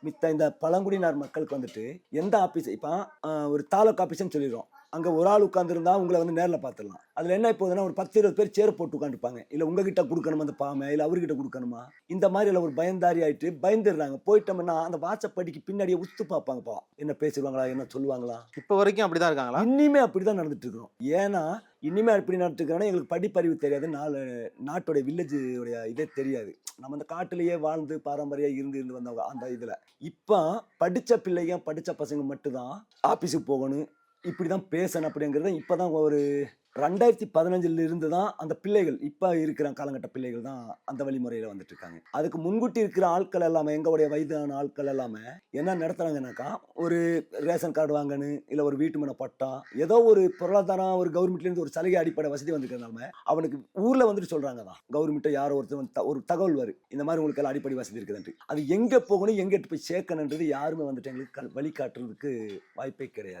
மித்த இந்த பழங்குடியினர் மக்களுக்கு வந்துட்டு எந்த ஆபீஸ் இப்ப ஒரு தாலுகா ஆபீஸ்ன்னு சொல்லிடுறோம். அங்க ஒரு ஆள் உட்கார்ந்திருந்தா உங்கள வந்து நேர்ல பார்த்துடலாம். அதுல என்ன இப்போ ஒரு 10, 20 பேர் சேர போட்டு உட்கார்ந்துருப்பாங்க. இல்ல உங்ககிட்ட குடுக்கணுமா அந்த ஃபார்ம, இல்ல அவர்கிட்ட குடுக்கணுமா? இந்த மாரி எல்லாம் ஒரு பயந்தாரி ஆயிட்டு பயந்துடுறாங்க. போயிட்டோம்னா அந்த வாசப்படிக்கு பின்னாடியே உத்து பார்ப்பாங்க பாவம். என்ன பேசிருவாங்களா? என்ன சொல்லுவாங்களா? இப்ப வரைக்கும் அப்படிதான் இருக்காங்களா? இன்னிமே அப்படிதான் நடந்துட்டு இருக்கிறோம். ஏன்னா, இன்னிமே அப்படி நடந்துட்டு இருக்கிறோம்னா, எங்களுக்கு படிப்பறிவு தெரியாது. நாட்டோட வில்லேஜ் இதே தெரியாது. நம்ம அந்த காட்டிலேயே வாழ்ந்து பாரம்பரியா இருந்து வந்தவங்க அந்த இதுல. இப்ப படிச்ச பிள்ளைங்க, படிச்ச பசங்க மட்டும் தான் ஆபீஸுக்கு போகணும். இப்படிதான் பேசணும் அப்படிங்கிறத இப்பதான் ஒரு 2015ல இருந்து தான் அந்த பிள்ளைகள், இப்ப இருக்கிற காலகட்ட பிள்ளைகள் தான் அந்த வழிமுறையில வந்துட்டு இருக்காங்க. அதுக்கு முன்கூட்டி இருக்கிற ஆட்கள் எல்லாமே, எங்களுடைய வயதான ஆட்கள் எல்லாமே என்ன நடத்துறாங்கன்னாக்கா, ஒரு ரேஷன் கார்டு வாங்கணும், இல்ல ஒரு வீட்டுமனை பட்டா, ஏதோ ஒரு பொருளாதாரம் ஒரு கவர்மெண்ட்ல இருந்து ஒரு சலுகை அடிப்படை வசதி வந்துக்கிறதுனால, அவனுக்கு ஊர்ல வந்துட்டு சொல்றாங்க தான். கவர்மெண்ட்ட யாரோ ஒருத்தர் வந்து ஒரு தகவல் வரும். இந்த மாரி உங்களுக்கு எல்லாம் அடிப்படை வசதி இருக்குதுன்ட்டு. அது எங்க போகணும், எங்க போய் சேர்க்கணுன்றது யாருமே வந்துட்டு எங்களுக்கு வழிகாட்டுறதுக்கு வாய்ப்பே கிடையாது.